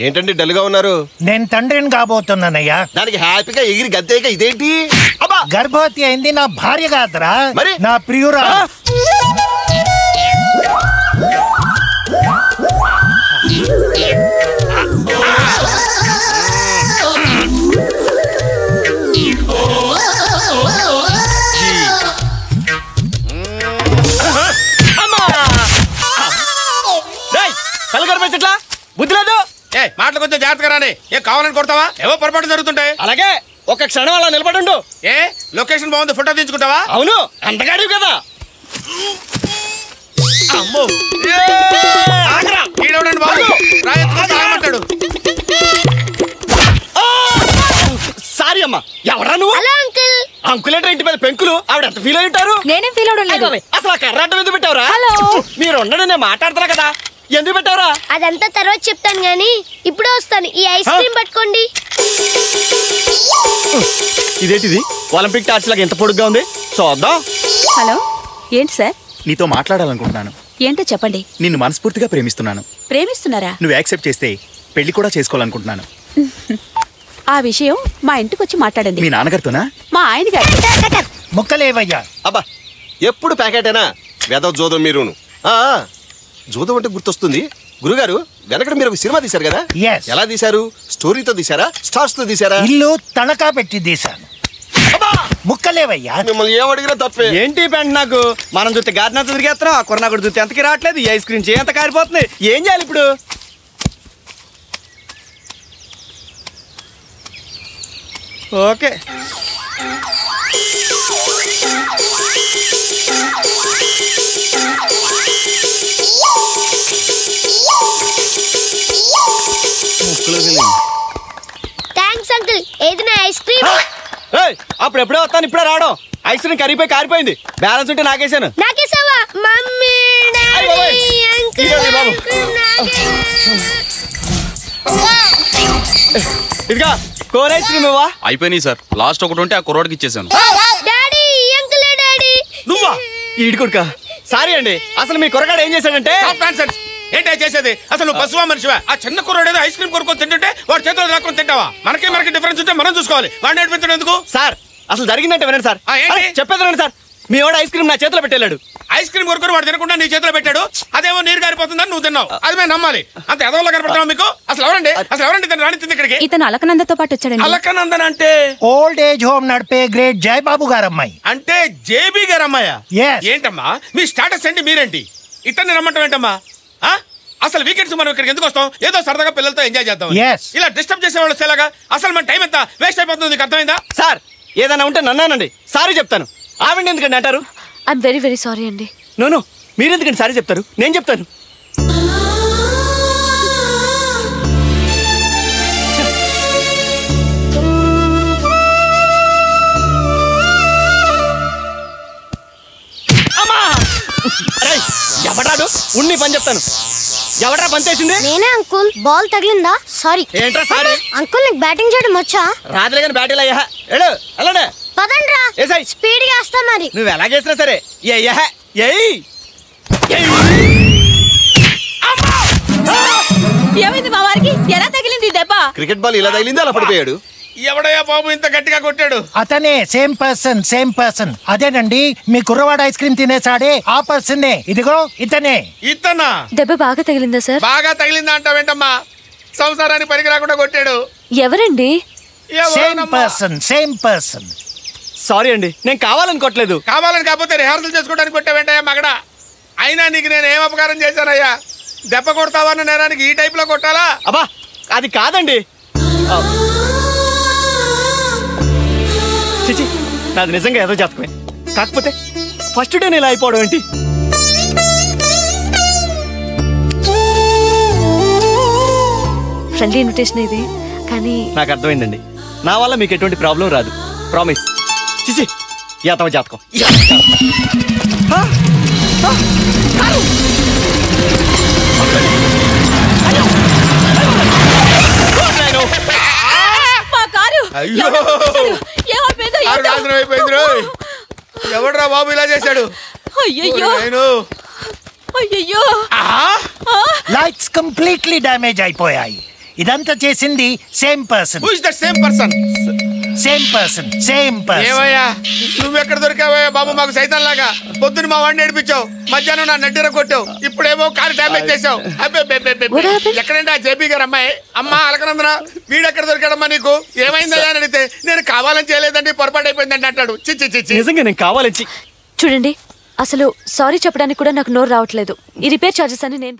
ఏంటండి డల్గా ఉన్నారు? నేను తండ్రిని కాబోతున్నానయ్యా. దానికి హ్యాపీగా ఎగిరి గద్దేక ఇదేంటి? గర్భవతి అయింది నా భార్య కాదురా, మరి నా ప్రియురా. కలగర్పించట్లా బుద్ధి లేదు. మాటలు కొంచెం జాగ్రత్తగా రాని. ఏ కావాలని కొడతావా? ఏవో పొరపాటు జరుగుతుంటాయి. అలాగే ఒక క్షణం అలా నిలబడుండు. ఏ లొకేషన్ బాగుంది, ఫోటో తీసుకుంటావా? అవును, అంతగాడివి కదా. అమ్మో ఈడవడండి బాబు, రాయమంటాడు. సారీ అమ్మా. ఎవరా నువ్వు? అంకులేటర్ ఇంటి మీద పెంకులు. ఆవిడ ఎంత ఫీల్ అయి ఉంటారు? నేనేం ఫీల్ అవడం లేదు. అసలు ఆ కర్రాటం ఎందుకు పెట్టావురా? మీరు ఉండడు, నేను మాట్లాడతారా కదా, ఎందుకు పెట్టావురా? అదంతా తర్వాత చెప్తాను గానీ ఇప్పుడే వస్తాను. ఈ ఐస్ క్రీమ్ పట్టుకోండి. ఇదేంటిది? ఒలింపిక్ టార్చ్ లాగా ఎంత పొడుగ్గా ఉంది, చూద్దాం. హలో, ఏంటి సార్? నీతో మాట్లాడాలనుకుంటున్నాను. ఏంటో చెప్పండి. నిన్ను మనస్ఫూర్తిగా ప్రేమిస్తున్నాను. ప్రేమిస్తున్నారా? నువ్వు యాక్సెప్ట్ చేస్తే పెళ్లి కూడా చేసుకోవాలనుకుంటున్నాను. ఆ విషయం మా ఇంటికి వచ్చి మాట్లాడండి. మీ నాన్నగారితోనా? మా ఆయన గారు. ముక్కలేవయ్యా. అబ్బా ఎప్పుడు ప్యాకెటేనా? వేద జోదం మీరును. జోదం అంటే గుర్తొస్తుంది గురుగారు, వెనకడ మీరు ఒక సినిమా తీశారు కదా, ఎలా తీశారు? స్టోరీతో తీశారా, స్టార్స్ తో తీశారా? ఇల్లు తనఖా పెట్టి తీశాను. ముక్కలేవయ్యా. మిమ్మల్ని ఏమడిగినా తప్పే. ఏంటి పెంట నాకు? మనం చూస్తే గార్డెన్ అంతా తిరిగేస్తున్నాం, ఆ కొరనా కూడా చూస్తే ఎంతకి రావట్లేదు. ఈ ఐస్ క్రీమ్ చేయంత కారిపోతుంది. ఏం చేయాలి ఇప్పుడు? Okay thanks uncle. ఏది నా ఐస్ క్రీమ్? అప్పుడు ఎప్పుడే వస్తాను, ఇప్పుడే రావడం. ఐస్ క్రీమ్ కరిగిపోయి కారిపోయింది. బ్యాలెన్స్ ఉంటే నాకేసాను. నాకేసావా? మమ్మీ ఇదిగా కోర్ ఐస్ క్రీమ్ ఇవ్వా? అయిపోయినాయి సార్, లాస్ట్ ఒకటి ఉంటే ఆ కుర్రోడికి ఇచ్చేసాను. నువ్వా? ఈడు కొడుకా. సారీ అండి, అసలు మీ కుర్రగాడు ఏం చేశాడంటే. ఏంటో చేసేది? అసలు నువ్వు పశువా మనిషివా? ఆ చిన్న కుర్రోడు ఏదో ఐస్ క్రీమ్ కొనుక్కొని తింటుంటే వాడు చేతిలో రాకొని తింటావా? మనకి డిఫరెన్స్ ఉంటే మనం చూసుకోవాలి. వాడిని నడిపించడం ఎందుకు? సార్ అసలు జరిగిందంటే వినండి సార్. చెప్పేది వినండి సార్. మీ వాడు ఐస్ క్రీమ్ నా చేతిలో పెట్టాడు. ఐస్ క్రీమ్ కొనుక్కొని వాడు తినకుండా నీ చేతిలో పెట్టాడు. అదేమో నీరు గారిపోతుందని నువ్వు తిన్నావు. అది మేము నమ్మాలి. అంత ఎదవలో కనపడతావా మీకు? అసలు ఎవరండి తను రాణించింది ఇక్కడికి? ఇతను అలకనందతో పాటు వచ్చాడండి. అలకనందన్ అంటే ఓల్డ్ ఏజ్ హోమ్ నడిపే గ్రేట్ జయబాబు గారు అమ్మాయి. అంటే జేబీ గారు అమ్మాయా? ఏంటమ్మా మీ స్టాటస్ ఏంటి? మీరేంటి ఇతన్ని రమ్మంటాం ఏంటమ్మా? అసలు వీకెండ్స్ మనం ఇక్కడికి ఎందుకు వస్తాం? ఏదో సరదాగా పిల్లలతో ఎంజాయ్ చేద్దాం. ఇలా డిస్టర్బ్ చేసేవాళ్ళు వచ్చేలాగా అసలు మన టైం ఎంత వేస్ట్ అయిపోతుంది. నీకు అర్థమైందా? సార్ ఏదైనా ఉంటే నన్నానండి, సారీ చెప్తాను. ఆవిడ ఎందుకండి అంటారు? ఐఎమ్ వెరీ వెరీ సారీ అండి. నో మీరు ఎందుకండి సారీ చెప్తారు? నేను చెప్తాను. ఎవడాడు? ఉన్ని పని చెప్తాను. ఎవడా పని చేసింది? నేనే అంకుల్. బాల్ తగిలిందా? సారీ. ఏంట్రా సారీ? అంకుల్ నీకు బ్యాటింగ్ చేయడం వచ్చా? రాత్రి కానీ బ్యాటింగ్ అయ్యా. వెళ్ళండి పదండ్రా, స్పీడ్ గా వస్తా. మరి నువ్వు ఎలాగేసినా సరే ఏమైంది మా వారికి? ఎలా తగిలింది దెబ్బ? క్రికెట్ బాల్ ఇలా తగిలింది, అలా పడిపోయాడు. ఎవడయ్యా బాబు ఇంత గట్టిగా కొట్టాడు? అతనే, సేమ్ పర్సన్. అదేనండి మీ కుర్రవాడు ఐస్ క్రీమ్ తినేసాడే ఆ పర్సనే. ఇదిగో ఇతనే. ఇతనా? దెబ్బ బాగా తగిలిందా సార్? బాగా తగిలిందా అంటావేంటమ్మా? సంసారానికి పనికి రాకుండా కొట్టాడు. ఎవరండి? Same person. సారీ అండి, నేను కావాలని కొట్టలేదు. కావాలని కాకపోతే రిహార్సల్ చేసుకోవడానికి కొట్టావేంటయ్యా మగడా? అయినా నీకు నేను ఏం అపకారం చేశానయ్యా? దెబ్బ కొడతావన్న నేరానికి ఈ టైప్ లో కొట్టాలా? అబ్బా అది కాదండి. చిచి, నాది నిజంగా ఏదో జాతకమే. కాకపోతే ఫస్ట్ డే నేను అయిపోవడం ఏంటి? ఫ్రెండ్లీ ఇన్విటేషన్ ఇది, కానీ నాకు అర్థమైందండి. నా వల్ల మీకు ఎటువంటి ప్రాబ్లం రాదు, ప్రామిస్. చిచి, యాతవ జాతకం. ఎవడ్రా బాబు ఇలా చేశాడు? అయ్యో లైట్స్ కంప్లీట్లీ డ్యామేజ్ అయిపోయాయి. ఇదంతా చేసింది same person. Who is that same person? Same person. ఏవయ్యా నువ్వెక్కడ దొరికావయ్యా బాబు మాకు సైతం లాగా? పొద్దున్న మా వాడిని ఏడిపించావు, మధ్యాహ్నం నా నడ్డిర కొట్టావు, ఇప్పుడేమో కారు డ్యామేజ్ చేసావు. ఎక్కడంటే ఆ జేపీ గారు అమ్మాయి అమ్మ అలకనందన వీడెక్కడ దొరికాడమ్మా నీకు? ఏమైందా అని అడిగితే నేను కావాలని చేయలేదండి పొరపాటు అయిపోయిందండి అంటాడు. చిచ్చి నిజంగా నేను కావాలని చూడండి, అసలు సారీ చెప్పడానికి కూడా నాకు నోరు రావట్లేదు. ఈ రిపేర్ ఛార్జెస్ అని నేను